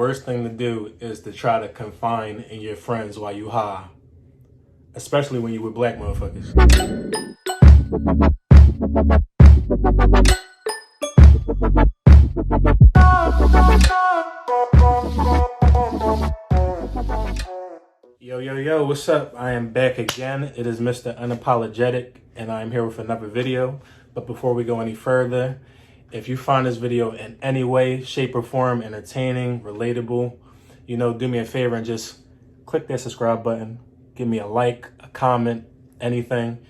Worst thing to do is to try to confine in your friends while you high. Especially when you with black motherfuckers. Yo, what's up? I am back again. It is Mr. Unapologetic, and I'm here with another video. But before we go any further, if you find this video in any way, shape, or form entertaining, relatable, do me a favor and just click that subscribe button. Give me a like, a comment, anything.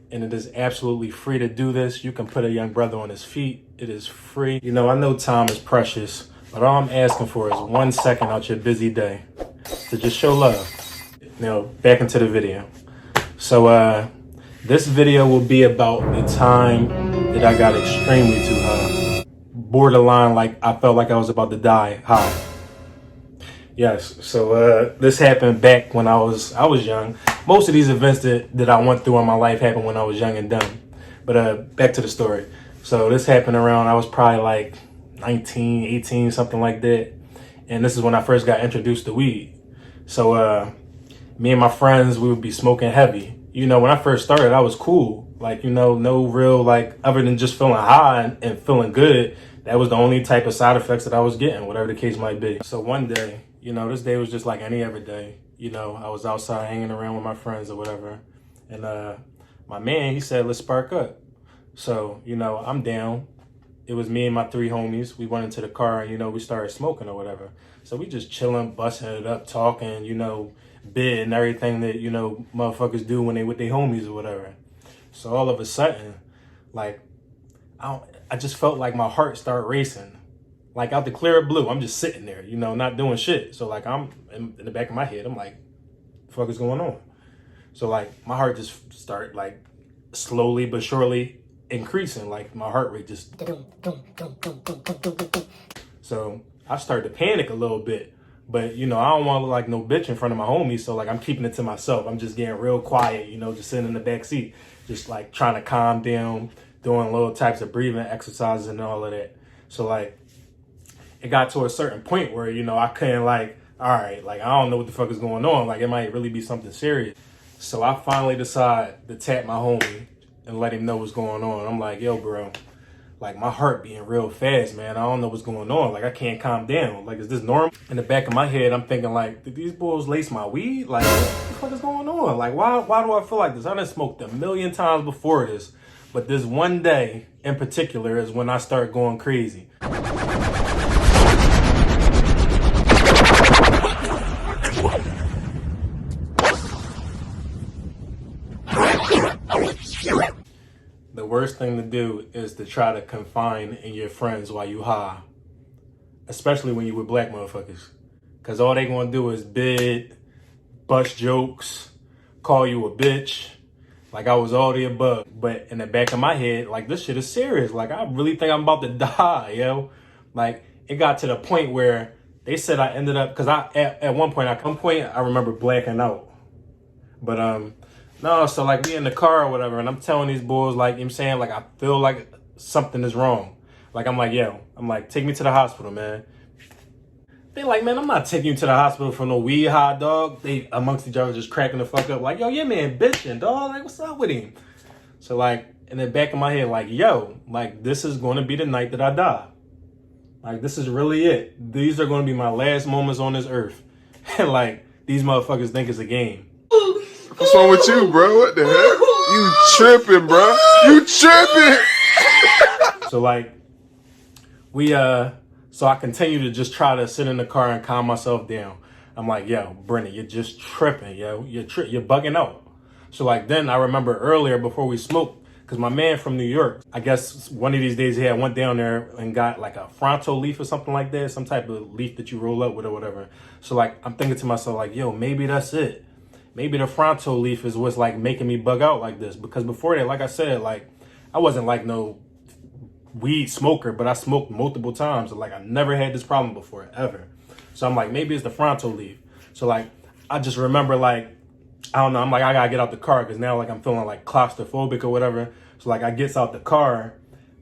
And it is absolutely free to do this. You can put a young brother on his feet. It is free. I know time is precious, but all I'm asking for is 1 second out your busy day to just show love. Now, back into the video. So, this video will be about the time that I got extremely too high. Borderline, like I felt like I was about to die high. Yes, so this happened back when I was young. Most of these events that I went through in my life happened when I was young and dumb. But back to the story. So this happened around, I was probably like 19, 18, something like that. And this is when I first got introduced to weed. So me and my friends, we would be smoking heavy. When I first started, I was cool. Like, no real, like, other than just feeling high and feeling good. That was the only type of side effects that I was getting, whatever the case might be. So one day, this day was just like any other day. I was outside hanging around with my friends or whatever. And my man, he said, let's spark up. So, I'm down. It was me and my 3 homies. We went into the car and, we started smoking or whatever. So we just chilling, busting it up, talking, bid and everything that, motherfuckers do when they with their homies or whatever. So all of a sudden, like, I just felt like my heart started racing. Like out the clear blue, I'm just sitting there, not doing shit. So like I'm in the back of my head, I'm like, what the fuck is going on? So like my heart just started like slowly but surely increasing. Like my heart rate just. So I started to panic a little bit. But, I don't want to look like no bitch in front of my homies. So like I'm keeping it to myself. I'm just getting real quiet, just sitting in the back seat. Just like trying to calm down, doing little types of breathing exercises and all of that. So like it got to a certain point where, I couldn't like, all right, like I don't know what the fuck is going on. Like it might really be something serious. So I finally decide to tap my homie and let him know what's going on. I'm like, yo, bro, like my heart being real fast, man. I don't know what's going on. Like I can't calm down. Like, is this normal? In the back of my head, I'm thinking like, did these bulls lace my weed? Like, what the fuck is going on? Like, why do I feel like this? I done smoked a million times before this. But this one day in particular is when I start going crazy. The worst thing to do is to try to confine in your friends while you high. Especially when you with black motherfuckers. Because all they gonna do is bid, bust jokes, call you a bitch. Like I was all the above. But in the back of my head, like this shit is serious. Like I really think I'm about to die, yo. Like it got to the point where they said I ended up, because at one point I remember blacking out. But no, so like we in the car or whatever, and I'm telling these boys, like, I'm saying, like, I feel like something is wrong. Like, I'm like, take me to the hospital, man. They like, man, I'm not taking you to the hospital for no weed high, dog. They amongst each other just cracking the fuck up, like, yo, yeah, man, bitching, dog. Like, what's up with him? So like, in the back of my head, like, yo, like, this is going to be the night that I die. Like, this is really it. These are going to be my last moments on this earth. And like, these motherfuckers think it's a game. What's wrong with you, bro? What the heck? You tripping, bro? You tripping? So like, so I continue to just try to sit in the car and calm myself down. I'm like, yo, Brennan, you're just tripping, yo. You're bugging out. So like, then I remember earlier before we smoked, because my man from New York, I guess one of these days he went down there and got like a fronto leaf or something like that, some type of leaf that you roll up with or whatever. So like, I'm thinking to myself like, yo, maybe that's it. Maybe the fronto leaf is what's like making me bug out like this. Because before that, like I said, like I wasn't like no weed smoker, but I smoked multiple times. Like I never had this problem before, ever. So I'm like, maybe it's the fronto leaf. So like, I just remember like, I don't know, I'm like, I gotta get out the car because now like I'm feeling like claustrophobic or whatever. So like I gets out the car,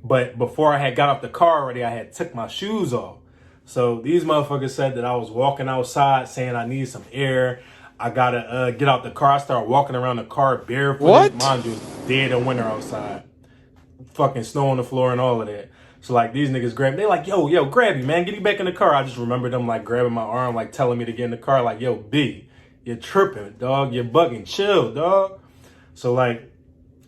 but before I had got out the car already, I had took my shoes off. So these motherfuckers said that I was walking outside saying I need some air. I gotta get out the car. I started walking around the car barefooted. What? Mind you, it's dead of winter outside. Fucking snow on the floor and all of that. So like these niggas grab, they like, yo, grab me, man, get me back in the car. I just remember them like grabbing my arm, like telling me to get in the car, like, yo, B, you're tripping, dog, you're bugging, chill, dog. So like,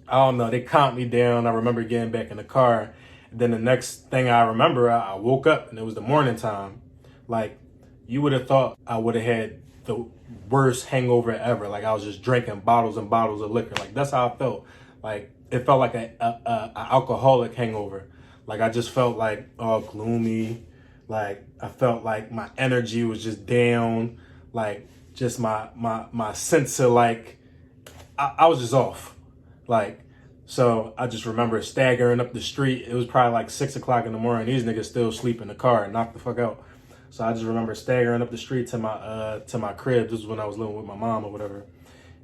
I don't know, they calmed me down. I remember getting back in the car. And then the next thing I remember, I woke up and it was the morning time. Like, you would have thought I would have had the worst hangover ever. Like I was just drinking bottles and bottles of liquor. Like that's how I felt. Like it felt like a alcoholic hangover. Like I just felt like all gloomy. Like I felt like my energy was just down. Like just my sense of like I was just off. Like so I just remember staggering up the street. It was probably like 6 o'clock in the morning. These niggas still sleep in the car and knocked the fuck out. So I just remember staggering up the street to my crib. This was when I was living with my mom or whatever.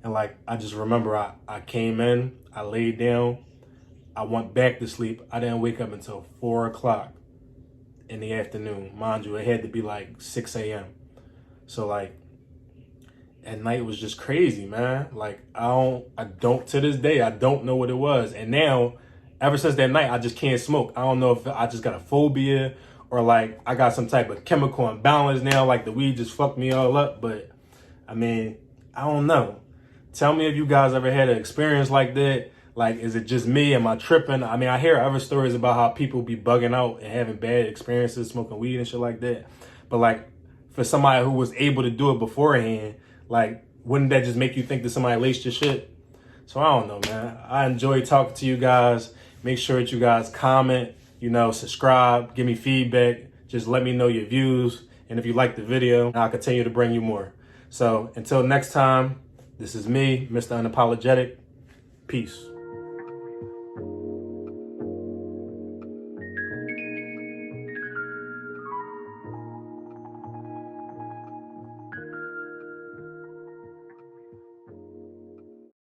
And like, I just remember I came in, I laid down, I went back to sleep. I didn't wake up until 4 o'clock in the afternoon. Mind you, it had to be like 6 a.m. So like, at night was just crazy, man. Like I don't to this day, I don't know what it was. And now, ever since that night, I just can't smoke. I don't know if I just got a phobia or like I got some type of chemical imbalance now, like the weed just fucked me all up. But I mean, I don't know. Tell me if you guys ever had an experience like that. Like, is it just me? Am I tripping? I mean, I hear other stories about how people be bugging out and having bad experiences smoking weed and shit like that. But like, for somebody who was able to do it beforehand, like, wouldn't that just make you think that somebody laced your shit? So I don't know, man. I enjoy talking to you guys. Make sure that you guys comment, subscribe, give me feedback. Just let me know your views. And if you like the video, I'll continue to bring you more. So until next time, this is me, Mr. Unapologetic. Peace.